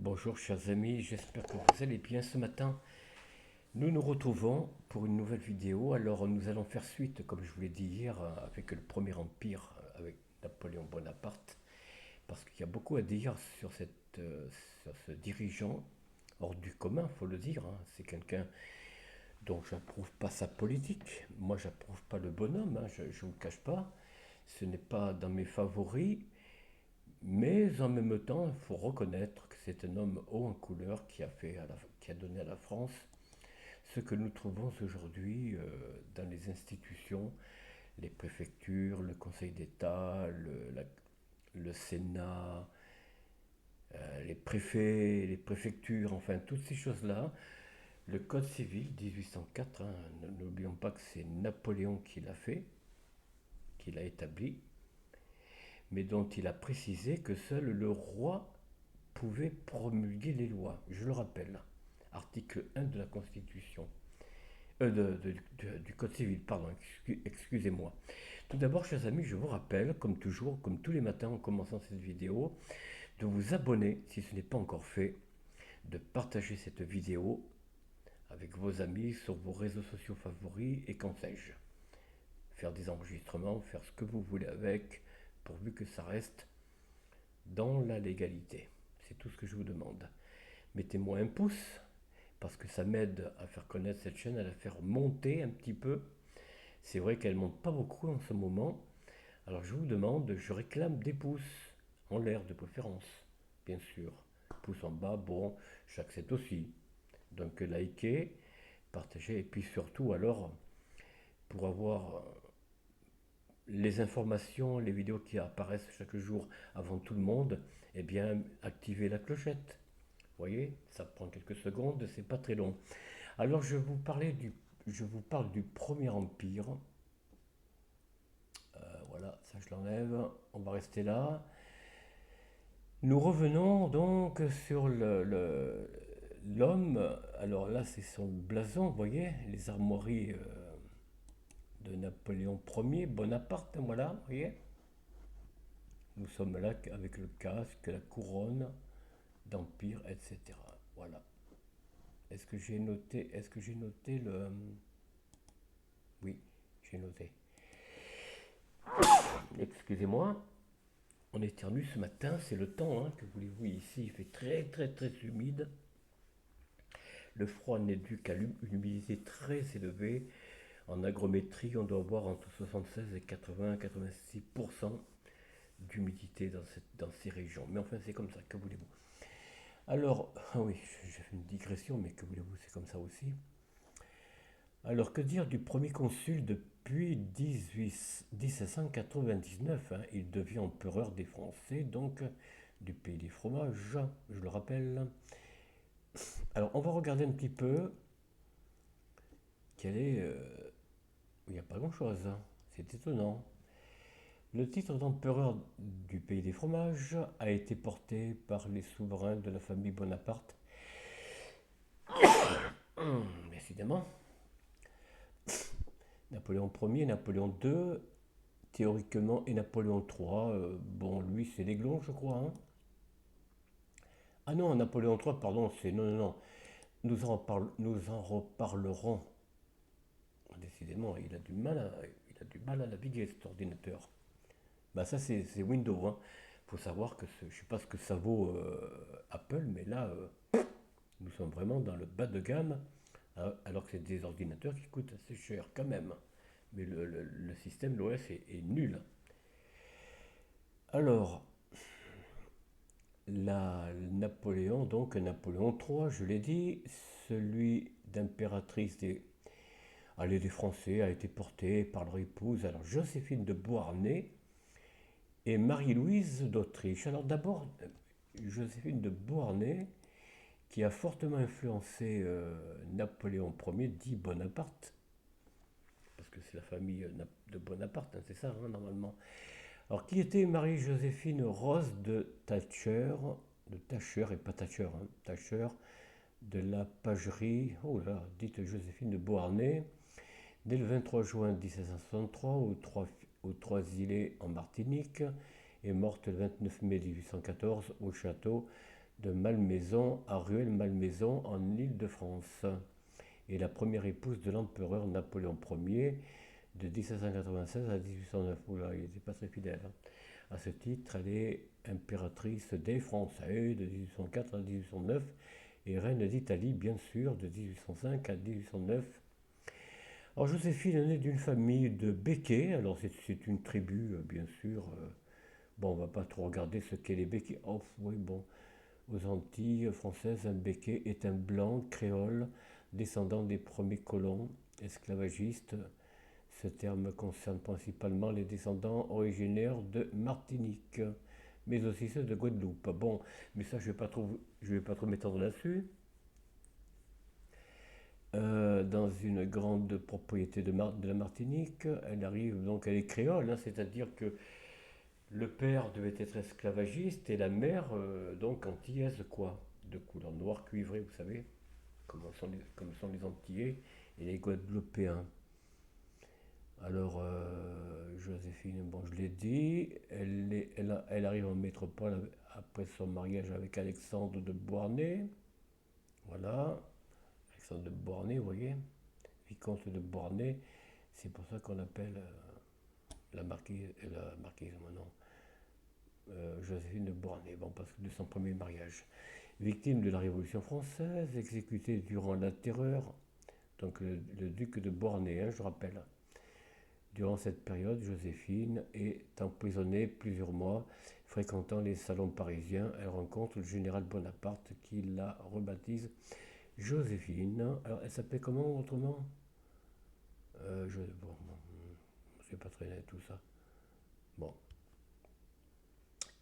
Bonjour chers amis, j'espère que vous allez bien ce matin. Nous nous retrouvons pour une nouvelle vidéo. Alors nous allons faire suite, comme je vous l'ai dit hier, avec le premier empire, avec Napoléon Bonaparte, parce qu'il y a beaucoup à dire sur ce dirigeant hors du commun, faut le dire, hein. C'est quelqu'un dont j'approuve pas sa politique. Moi j'approuve pas le bonhomme, hein, je ne vous le cache pas. Ce n'est pas dans mes favoris. Mais en même temps, il faut reconnaître que c'est un homme haut en couleur qui a donné à la France ce que nous trouvons aujourd'hui dans les institutions, les préfectures, le Conseil d'État, le Sénat, les préfets, les préfectures, enfin toutes ces choses-là. Le Code civil 1804, hein, n'oublions pas que c'est Napoléon qui l'a fait, qui l'a établi, mais dont il a précisé que seul le roi pouvait promulguer les lois. Je le rappelle, article 1 de la Constitution, du Code civil, pardon, excusez-moi. Tout d'abord, chers amis, je vous rappelle, comme toujours, comme tous les matins en commençant cette vidéo, de vous abonner si ce n'est pas encore fait, de partager cette vidéo avec vos amis sur vos réseaux sociaux favoris et qu'en sais-je. Faire des enregistrements, faire ce que vous voulez avec, pourvu que ça reste dans la légalité. C'est tout ce que je vous demande. Mettez-moi un pouce, parce que ça m'aide à faire connaître cette chaîne, à la faire monter un petit peu. C'est vrai qu'elle ne monte pas beaucoup en ce moment. Alors je vous demande, je réclame des pouces, en l'air de préférence, bien sûr. Pouce en bas, bon, j'accepte aussi. Donc likez, partagez, et puis surtout alors, pour avoir les informations, les vidéos qui apparaissent chaque jour avant tout le monde, eh bien activez la clochette. Vous voyez, ça prend quelques secondes, c'est pas très long. Alors je vous parle du Premier Empire. Voilà, ça je l'enlève. On va rester là. Nous revenons donc sur l'homme. Alors là, c'est son blason, vous voyez, les armoiries de Napoléon Ier, Bonaparte, voilà, vous voyez. Nous sommes là avec le casque, la couronne d'empire, etc. Voilà. Est-ce que j'ai noté le... Oui, j'ai noté. Excusez-moi, on éternue ce matin, c'est le temps, hein, que voulez-vous ici, il fait très très très humide. Le froid n'est dû qu'à une humidité très élevée. En agrométrie, on doit avoir entre 76 et 80-86% d'humidité dans ces régions. Mais enfin, c'est comme ça, que voulez-vous. Alors, ah oui, j'ai fait une digression, mais que voulez-vous, c'est comme ça aussi. Alors, que dire du premier consul depuis 1799, hein, il devient empereur des Français, donc du pays des fromages, je le rappelle. Alors, on va regarder un petit peu quel est... il n'y a pas grand-chose, hein. C'est étonnant. Le titre d'empereur du pays des fromages a été porté par les souverains de la famille Bonaparte. Décidément. Napoléon Ier, Napoléon II, théoriquement, et Napoléon III. Bon, lui, c'est l'aiglon, je crois, hein. Ah non, Napoléon III, pardon, c'est... Non, non, non. Nous en reparlerons. Décidément, il a du mal à naviguer, cet ordinateur. Bah ça, c'est Windows, hein. Faut savoir que je ne sais pas ce que ça vaut Apple, mais là, nous sommes vraiment dans le bas de gamme, hein, alors que c'est des ordinateurs qui coûtent assez cher quand même. Mais le système, l'OS, est nul. Alors, Napoléon, donc Napoléon III, je l'ai dit, celui d'impératrice des Français a été porté par leur épouse, alors Joséphine de Beauharnais et Marie-Louise d'Autriche. Alors d'abord, Joséphine de Beauharnais, qui a fortement influencé Napoléon Ier, dit Bonaparte, parce que c'est la famille de Bonaparte, hein, c'est ça, hein, normalement. Alors, qui était Marie-Joséphine Rose de Tacher, et pas Thatcher, hein, Tacher, de la pagerie, oh là, dite Joséphine de Beauharnais, dès le 23 juin 1763 aux Trois-Îlets en Martinique, est morte le 29 mai 1814 au château de Malmaison à Rueil-Malmaison en Île-de-France et la première épouse de l'empereur Napoléon Ier de 1796 à 1809. Oula, il n'était pas très fidèle, hein. À ce titre, elle est impératrice des Français de 1804 à 1809 et reine d'Italie, bien sûr, de 1805 à 1809. Alors Joséphine est née d'une famille de Békés. Alors c'est une tribu, bien sûr. Bon, on va pas trop regarder ce qu'est les Békés. Oh, oui, bon. Aux Antilles françaises, un Béké est un blanc créole descendant des premiers colons esclavagistes. Ce terme concerne principalement les descendants originaires de Martinique, mais aussi ceux de Guadeloupe. Bon, mais ça, je vais pas trop m'étendre là-dessus. Dans une grande propriété de la Martinique, elle arrive donc, elle est créole, hein, c'est-à-dire que le père devait être esclavagiste et la mère, donc antillaise, quoi, de couleur noire cuivrée, vous savez, comme sont les Antillais et les Guadeloupéens. Alors, Joséphine, bon, je l'ai dit, elle arrive en métropole après son mariage avec Alexandre de Beauharnais. Voilà, Alexandre de Beauharnais, vous voyez, vicomte de Beauharnais. C'est pour ça qu'on appelle la marquise, non, Joséphine de Beauharnais, bon, parce que de son premier mariage. Victime de la Révolution française, exécutée durant la Terreur, donc le duc de Beauharnais, hein, je rappelle. Durant cette période, Joséphine est emprisonnée plusieurs mois. Fréquentant les salons parisiens, elle rencontre le général Bonaparte qui la rebaptise Joséphine. Alors, elle s'appelait comment autrement bon, c'est pas très net tout ça. Bon.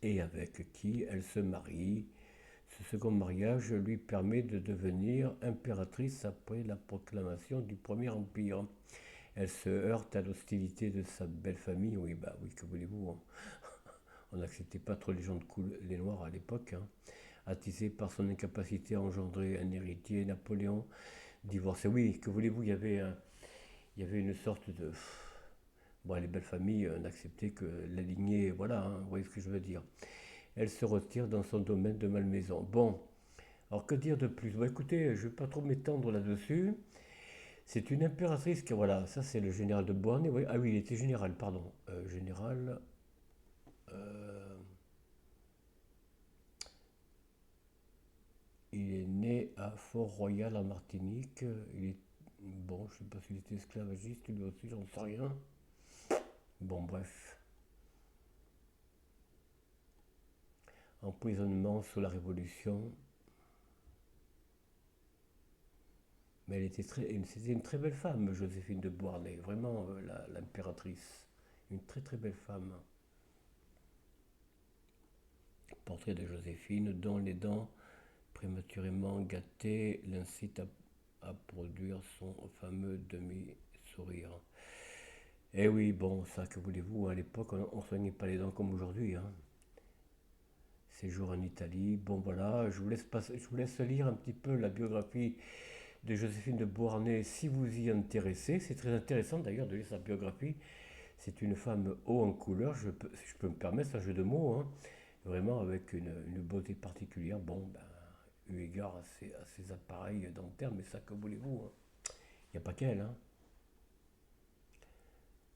Et avec qui elle se marie. Ce second mariage lui permet de devenir impératrice après la proclamation du Premier Empire. Elle se heurte à l'hostilité de sa belle famille. Oui, bah oui, que voulez-vous, on n'acceptait pas trop les Noirs à l'époque, hein. Attisé par son incapacité à engendrer un héritier, Napoléon divorcé. Oui, que voulez-vous, il y avait une sorte de... Bon, les belles familles n'acceptaient que la lignée, voilà, hein, vous voyez ce que je veux dire. Elle se retire dans son domaine de Malmaison. Bon, alors que dire de plus? Bon, écoutez, je ne vais pas trop m'étendre là-dessus. C'est une impératrice qui, voilà, ça c'est le général de Beauharnais. Oui. Ah oui, il était général, pardon. Général. euh, il est né à Fort-Royal en Martinique. Il est, bon, je ne sais pas s'il était esclavagiste, lui aussi, j'en sais rien. Bon, bref. Emprisonnement sous la Révolution. Mais c'était une très belle femme, Joséphine de Beauharnais. Vraiment, l'impératrice. Une très très belle femme. Portrait de Joséphine, dont les dents prématurément gâtées l'incitent à produire son fameux demi-sourire. Eh oui, bon, ça que voulez-vous, à l'époque, on ne soignait pas les dents comme aujourd'hui, hein. Séjour en Italie, bon voilà, je vous laisse lire un petit peu la biographie de Joséphine de Beauharnais si vous y intéressez. C'est très intéressant d'ailleurs de lire sa biographie. C'est une femme haut en couleur, si je peux me permettre, c'est un jeu de mots, hein. Vraiment avec une beauté particulière. Bon, ben, eu égard à ses appareils dentaires, mais ça, que voulez-vous, hein. Il n'y a pas qu'elle, hein.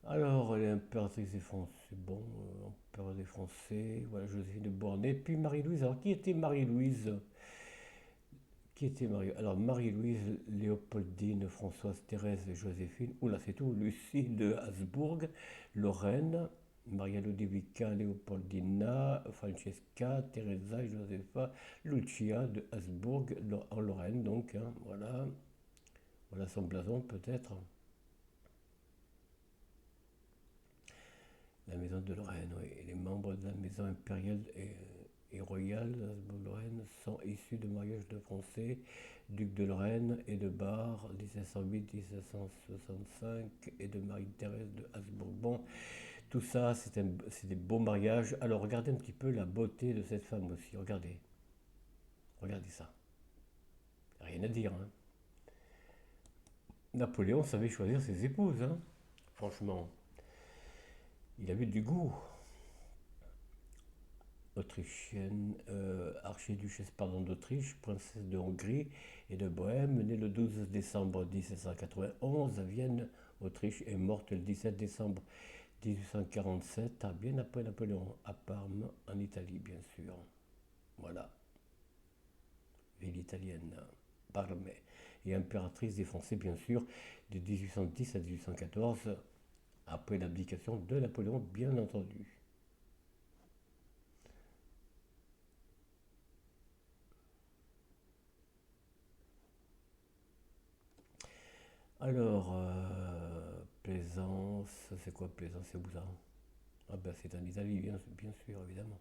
Alors, elle est impératrice des Français, bon, empereur des Français, voilà, Joséphine de Beauharnais, puis Marie-Louise. Alors, qui était Marie-Louise? Qui était Marie? Alors, Marie-Louise, Léopoldine, Françoise, Thérèse, Joséphine, oula, c'est tout, Lucie de Habsbourg, Lorraine, Maria Ludovica, Leopoldina, Francesca, Teresa, Josefa, Lucia de Habsbourg, en Lorraine, donc, hein, voilà. Voilà son blason, peut-être. La maison de Lorraine, oui. Et les membres de la maison impériale et royale d'Habsbourg-Lorraine sont issus de mariages de Français, duc de Lorraine et de Bar, 1708-1765, et de Marie-Thérèse de Habsbourg. Bon, tout ça, c'est des beaux mariages. Alors, regardez un petit peu la beauté de cette femme aussi. Regardez. Regardez ça. Rien à dire, hein. Napoléon savait choisir ses épouses, hein. Franchement, il avait du goût. autrichienne, archiduchesse pardon, d'Autriche, princesse de Hongrie et de Bohême, née le 12 décembre 1791 à Vienne, Autriche, et morte le 17 décembre 1847, bien après Napoléon, à Parme, en Italie, bien sûr. Voilà, ville italienne, Parme, et impératrice des Français, bien sûr, de 1810 à 1814, après l'abdication de Napoléon, bien entendu. Alors, Plaisance, c'est quoi Plaisance, c'est où ça? Ah ben c'est en Italie, bien sûr, évidemment.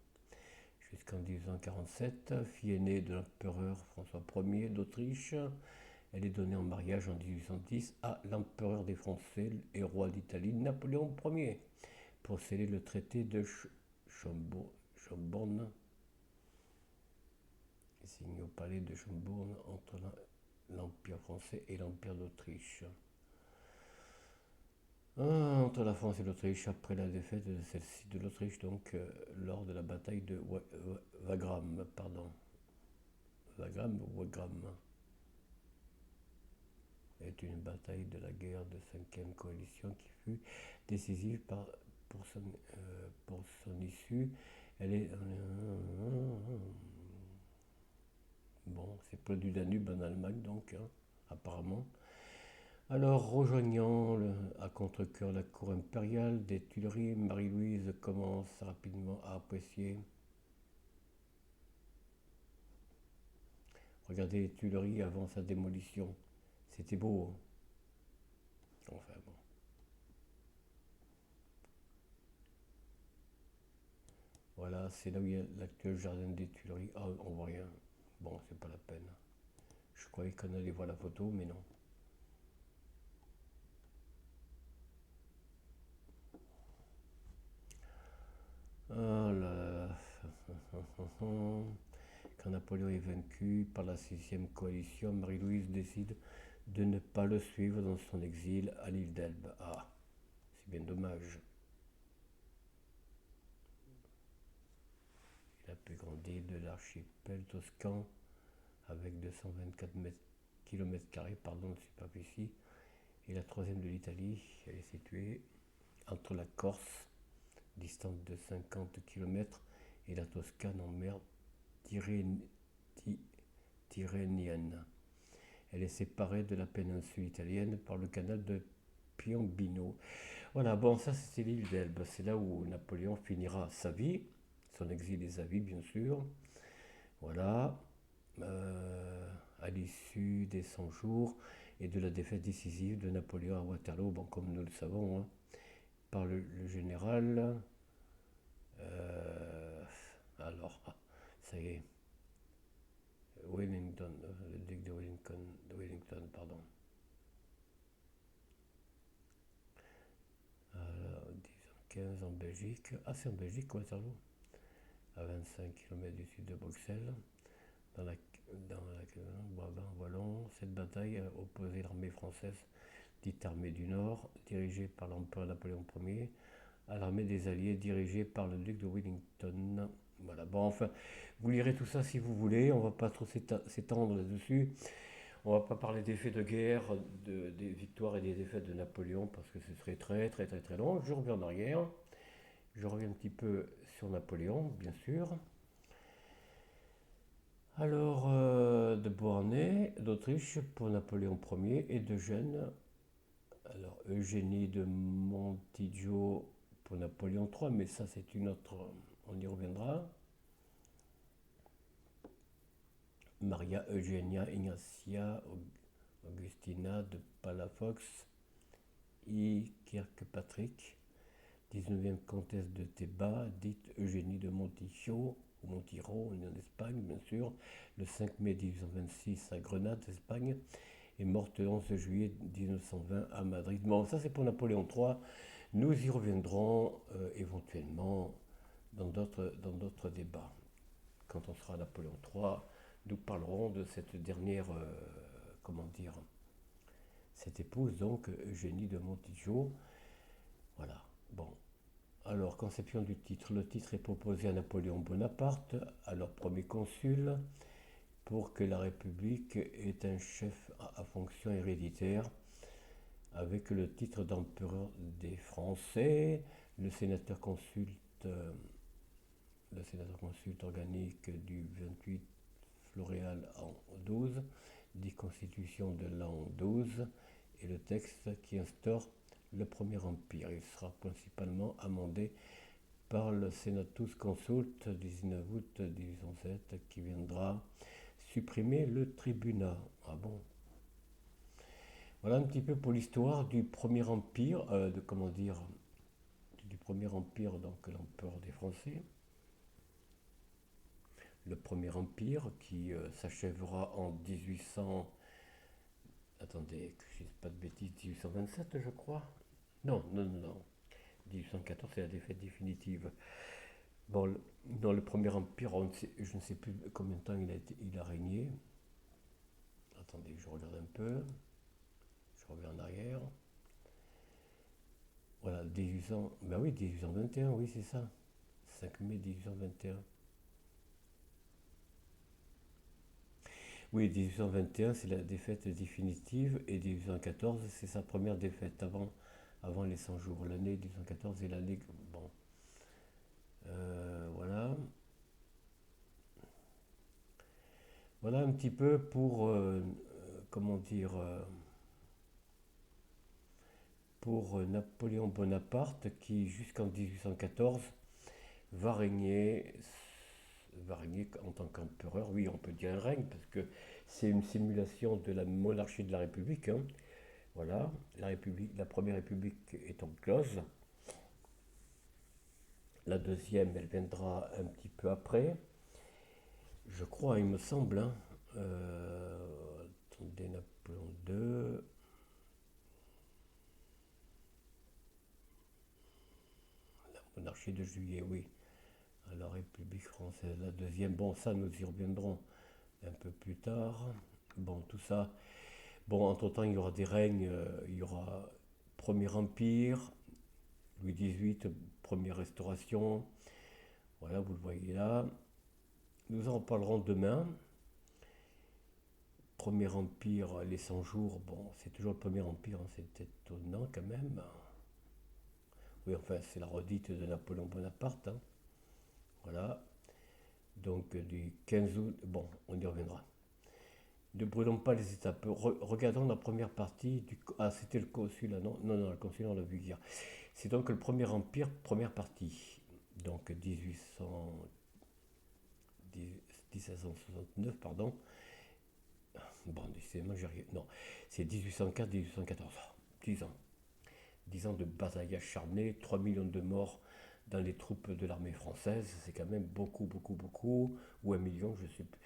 Jusqu'en 1847, fille aînée de l'empereur François Ier d'Autriche, elle est donnée en mariage en 1810 à l'empereur des Français et roi d'Italie Napoléon Ier pour sceller le traité de Schönborn, signé au palais de Schönborn entre l'Empire français et l'Empire d'Autriche. Entre la France et l'Autriche, après la défaite de celle-ci de l'Autriche, donc lors de la bataille de Wagram, pardon. Wagram ou Wagram est une bataille de la guerre de 5e coalition qui fut décisive pour son issue. Elle est. Bon, c'est près du Danube en Allemagne, donc, hein, apparemment. Alors, rejoignant à contre-cœur la cour impériale des Tuileries, Marie-Louise commence rapidement à apprécier. Regardez les Tuileries avant sa démolition. C'était beau, hein. Enfin bon. Voilà, c'est là où il y a l'actuel jardin des Tuileries. Ah, on voit rien. Bon, c'est pas la peine. Je croyais qu'on allait voir la photo, mais non. Ah là là. Quand Napoléon est vaincu par la 6e coalition, Marie-Louise décide de ne pas le suivre dans son exil à l'île d'Elbe. Ah, c'est bien dommage. Il a pu grandir de l'archipel toscan avec 224 km² de superficie et la troisième de l'Italie. Elle est située entre la Corse, distante de 50 km, et la Toscane en mer Tyrrhénienne. Elle est séparée de la péninsule italienne par le canal de Piombino. Voilà, bon, ça c'était l'île d'Elbe. C'est là où Napoléon finira sa vie, son exil et sa vie, bien sûr. Voilà. À l'issue des 100 jours et de la défaite décisive de Napoléon à Waterloo, bon, comme nous le savons, hein, par le général. Alors, ça y est, Wellington, le duc de Wellington, pardon. 15 en Belgique. Ah, c'est en Belgique, Waterloo, à 25 km du sud de Bruxelles. Brabant wallon, cette bataille a opposé l'armée française, dite armée du Nord, dirigée par l'empereur Napoléon Ier, à l'armée des Alliés, dirigée par le duc de Wellington. Voilà, bon, enfin, vous lirez tout ça si vous voulez, on va pas trop s'étendre là-dessus. On va pas parler des faits de guerre, des victoires et des défaites de Napoléon, parce que ce serait très très très très long. Je reviens en arrière, je reviens un petit peu sur Napoléon, bien sûr. Alors, de Beauharnais, d'Autriche pour Napoléon Ier et d'Eugène. Alors, Eugénie de Montijo pour Napoléon III, mais ça c'est une autre, on y reviendra. Maria Eugenia Ignacia Augustina de Palafox I. Kirkpatrick, 19e comtesse de Théba, dite Eugénie de Montijo, ou Montijo en Espagne, bien sûr, le 5 mai 1826 à Grenade, Espagne, est morte le 11 juillet 1920 à Madrid. Bon, ça c'est pour Napoléon III. Nous y reviendrons éventuellement dans d'autres débats. Quand on sera à Napoléon III, nous parlerons de cette dernière, comment dire, cette épouse, donc Eugénie de Montijo. Voilà. Bon. Alors, conception du titre. Le titre est proposé à Napoléon Bonaparte, alors premier consul, pour que la République ait un chef à fonction héréditaire, avec le titre d'empereur des Français. Le sénateur consulte, organique du 28 Floréal en 12, dit constitution de l'an 12, et le texte qui instaure le Premier Empire. Il sera principalement amendé par le Senatus Consult 19 août 1807 qui viendra supprimer le tribunat. Ah bon. Voilà un petit peu pour l'histoire du Premier Empire, du Premier Empire, donc l'empereur des Français. Le Premier Empire qui s'achèvera en 1800. Attendez, que je ne dise pas de bêtises, 1827 je crois. Non, non, non, non. 1814 c'est la défaite définitive. Bon, dans le Premier Empire, je ne sais plus combien de temps il a régné. Attendez, je regarde un peu. Je reviens en arrière. Voilà, 1800. Ben oui, 1821, oui, c'est ça. 5 mai 1821. Oui, 1821, c'est la défaite définitive, et 1814, c'est sa première défaite avant les 100 jours. L'année 1814 est l'année. Bon. Voilà. Voilà un petit peu pour, comment dire, pour Napoléon Bonaparte qui, jusqu'en 1814, va régner, en tant qu'empereur. Oui, on peut dire un règne, parce que c'est une simulation de la monarchie de la République. Hein. Voilà, la première République est en close. La deuxième, elle viendra un petit peu après. Je crois, il me semble. Hein. Attendez, Napoléon II. La monarchie de Juillet, oui. La République française, la deuxième. Bon, ça, nous y reviendrons un peu plus tard. Bon, tout ça. Bon, entre-temps, il y aura des règnes. Il y aura Premier Empire, Louis XVIII, Première Restauration. Voilà, vous le voyez là. Nous en parlerons demain. Premier Empire, les 100 jours. Bon, c'est toujours le Premier Empire, hein, c'est étonnant quand même. Oui, enfin, c'est la redite de Napoléon Bonaparte. Hein. Voilà. Donc, du 15 août. Bon, on y reviendra. Ne brûlons pas les étapes. Regardons la première partie du. Ah, c'était le consulat, non? Non, non, le consulat, on l'a vu hier. C'est donc le Premier Empire, première partie. Donc 1769, pardon. Bon, décidément, j'arrive. Non, c'est 1804-1814. 10 ans. 10 ans de bataille acharnée, 3 millions de morts dans les troupes de l'armée française, c'est quand même beaucoup, beaucoup, beaucoup, ou 1 million, je sais plus.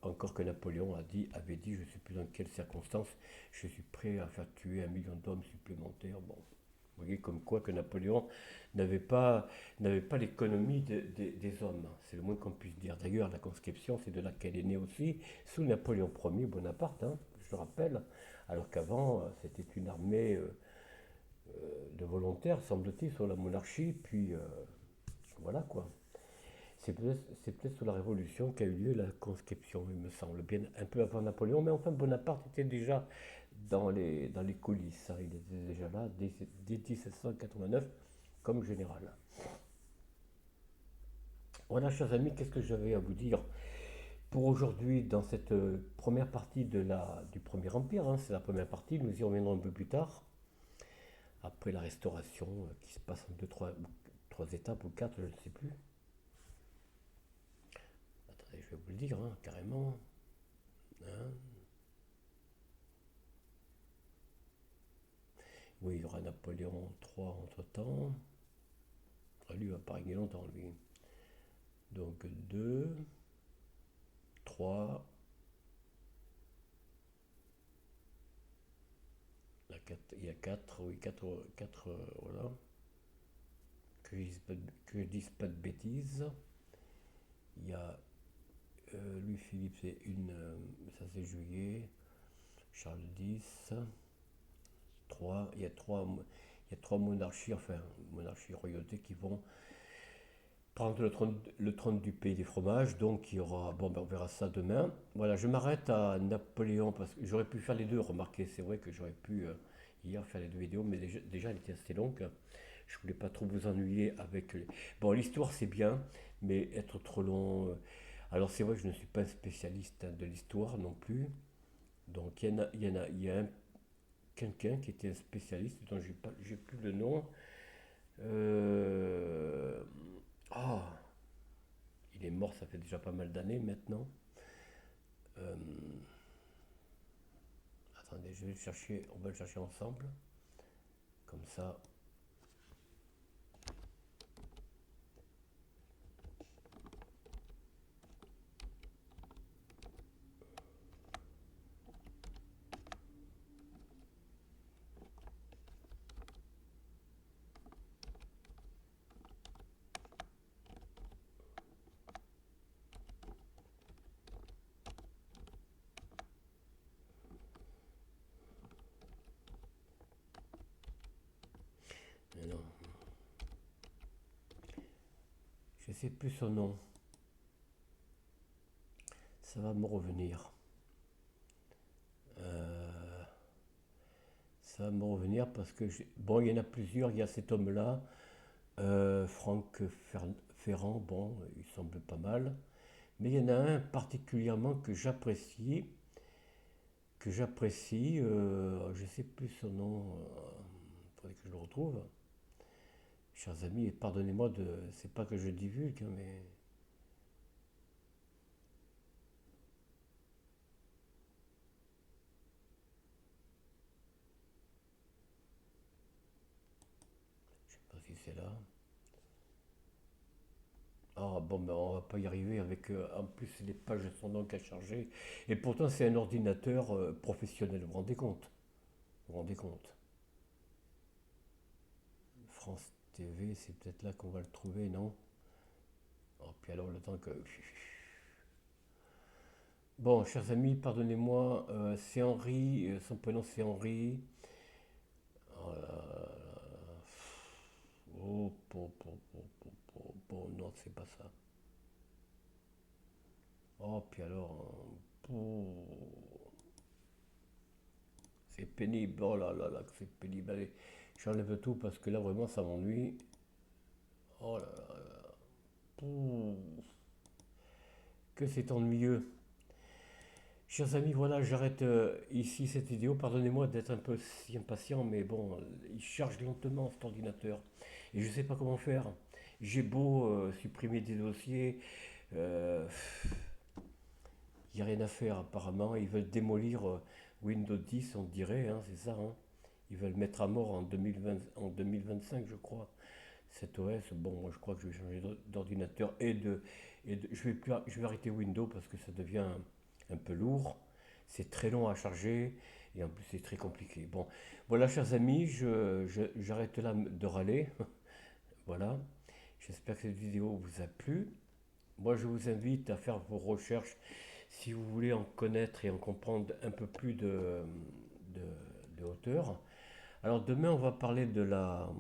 Encore que Napoléon avait dit, je ne sais plus dans quelles circonstances, je suis prêt à faire tuer 1 million d'hommes supplémentaires. Bon, vous voyez comme quoi que Napoléon n'avait pas l'économie des hommes, c'est le moins qu'on puisse dire. D'ailleurs, la conscription, c'est de là qu'elle est née aussi, sous Napoléon Ier Bonaparte, hein, je le rappelle, alors qu'avant, c'était une armée de volontaires, semble-t-il, sur la monarchie, puis voilà quoi. C'est peut-être sous la Révolution qu'a eu lieu la conscription, il me semble, bien un peu avant Napoléon, mais enfin Bonaparte était déjà dans les coulisses, hein. Il était déjà là dès 1789 comme général. Voilà, chers amis, qu'est-ce que j'avais à vous dire pour aujourd'hui dans cette première partie du Premier Empire. Hein, c'est la première partie, nous y reviendrons un peu plus tard, après la Restauration, qui se passe en trois étapes ou quatre, je ne sais plus. Attendez, je vais vous le dire, hein, carrément. Hein. Oui, il y aura Napoléon III entre-temps. Lui, il va pas régner longtemps, lui. Donc 2, 3, il y a 4, oui, 4, voilà. Que je dise pas de bêtises. Il y a Louis-Philippe, ça c'est juillet. Charles X, 3, il y a trois monarchies, enfin, monarchies, royautés qui vont prendre le trône du pays des fromages. Donc il y aura, bon, ben, on verra ça demain. Voilà, je m'arrête à Napoléon parce que j'aurais pu faire les deux. Remarquez, c'est vrai que j'aurais pu hier faire les deux vidéos, mais déjà elle était assez longue. Je voulais pas trop vous ennuyer avec bon, l'histoire c'est bien, mais être trop long. Alors c'est vrai que je ne suis pas un spécialiste de l'histoire non plus. Donc il y a quelqu'un qui était un spécialiste dont j'ai plus le nom. Euh, Ah, il est mort, ça fait déjà pas mal d'années maintenant. Euh, Attendez, je vais le chercher, on va le chercher ensemble. Comme ça. Mais non, je sais plus son nom. Ça va me revenir. Euh, Ça va me revenir parce que bon, il y en a plusieurs. Il y a cet homme-là, Franck Ferrand. Bon, il semble pas mal. Mais il y en a un particulièrement que j'apprécie. Je sais plus son nom. Il faudrait que je le retrouve. Chers amis, et pardonnez-moi de, c'est pas que je divulgue, hein, mais je sais pas si c'est là. Ah bon, ben on va pas y arriver avec en plus les pages de son nom qu'à charger. Et pourtant c'est un ordinateur professionnel. Vous vous rendez compte? Vous vous rendez compte? France TV, c'est peut-être là qu'on va le trouver, non? Oh, puis alors le temps que. Bon, chers amis, pardonnez-moi, c'est Henri, son prénom c'est Henri. Oh là là. Oh, non, c'est pas ça. Oh, puis alors, c'est pénible. Oh là là là, que c'est pénible. Allez, j'enlève tout parce que là, vraiment, ça m'ennuie. Oh là là, que c'est ennuyeux. Chers amis, voilà, j'arrête ici cette vidéo. Pardonnez-moi d'être un peu si impatient, mais bon, il charge lentement cet ordinateur. Et je ne sais pas comment faire. J'ai beau supprimer des dossiers, euh, il n'y a rien à faire apparemment. Ils veulent démolir Windows 10, on dirait, hein, c'est ça. Hein. Ils veulent mettre à mort en 2020, en 2025, je crois, cet OS. Bon, moi je crois que je vais changer d'ordinateur je vais arrêter Windows parce que ça devient un peu lourd. C'est très long à charger et en plus c'est très compliqué. Bon, voilà, chers amis, j'arrête là de râler. Voilà. J'espère que cette vidéo vous a plu. Moi, je vous invite à faire vos recherches si vous voulez en connaître et en comprendre un peu plus de hauteur. Alors demain, on va parler de la...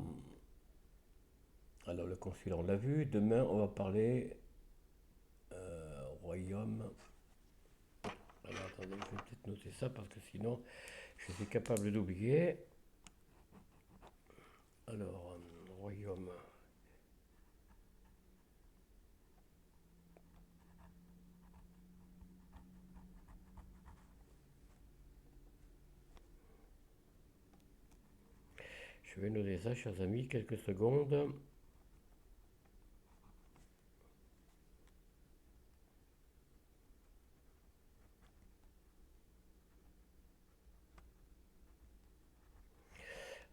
Alors le consulat, on l'a vu. Demain, on va parler royaume. Alors attendez, je vais peut-être noter ça parce que sinon, je suis capable d'oublier. Alors, royaume. Je vais noter ça, chers amis, quelques secondes.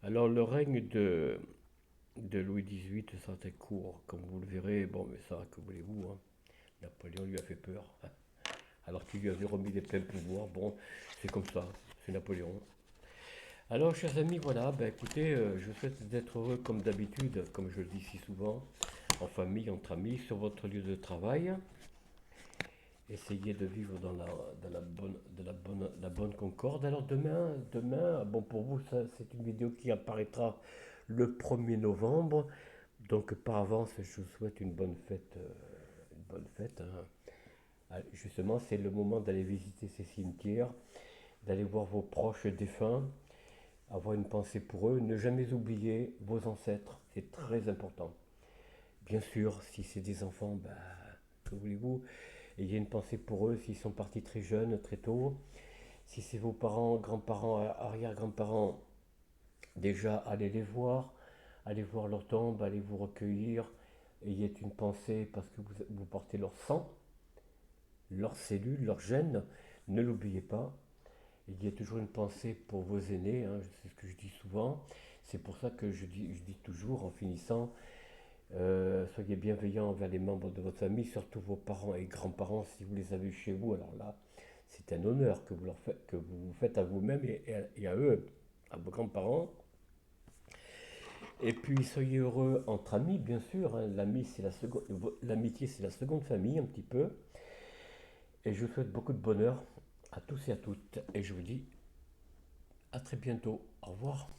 Alors, le règne de Louis XVIII sera très court, comme vous le verrez. Bon, mais ça, que voulez-vous, hein. Napoléon lui a fait peur, alors qu'il lui avait remis les pleins pouvoirs. Bon, c'est comme ça, c'est Napoléon. Alors, chers amis, voilà, ben, écoutez, je vous souhaite d'être heureux comme d'habitude, comme je le dis si souvent, en famille, entre amis, sur votre lieu de travail. Essayez de vivre dans la bonne concorde. Alors demain, bon pour vous, c'est une vidéo qui apparaîtra le 1er novembre. Donc par avance, je vous souhaite une bonne fête. Une bonne fête, hein. Ah, justement, c'est le moment d'aller visiter ces cimetières, d'aller voir vos proches défunts, avoir une pensée pour eux, ne jamais oublier vos ancêtres, c'est très important. Bien sûr, si c'est des enfants, bah, que voulez-vous, ayez une pensée pour eux s'ils sont partis très jeunes, très tôt. Si c'est vos parents, grands-parents, arrière-grands-parents, déjà allez les voir, allez voir leur tombe, allez vous recueillir, ayez une pensée parce que vous portez leur sang, leurs cellules, leurs gènes, ne l'oubliez pas. Il y a toujours une pensée pour vos aînés, hein, c'est ce que je dis souvent. C'est pour ça que je dis toujours en finissant, soyez bienveillants envers les membres de votre famille, surtout vos parents et grands-parents si vous les avez chez vous. Alors là, c'est un honneur que que vous faites à vous-même et à eux, à vos grands-parents. Et puis soyez heureux entre amis, bien sûr, hein. L'amitié, c'est la seconde famille, un petit peu. Et je vous souhaite beaucoup de bonheur à tous et à toutes. Et je vous dis à très bientôt. Au revoir.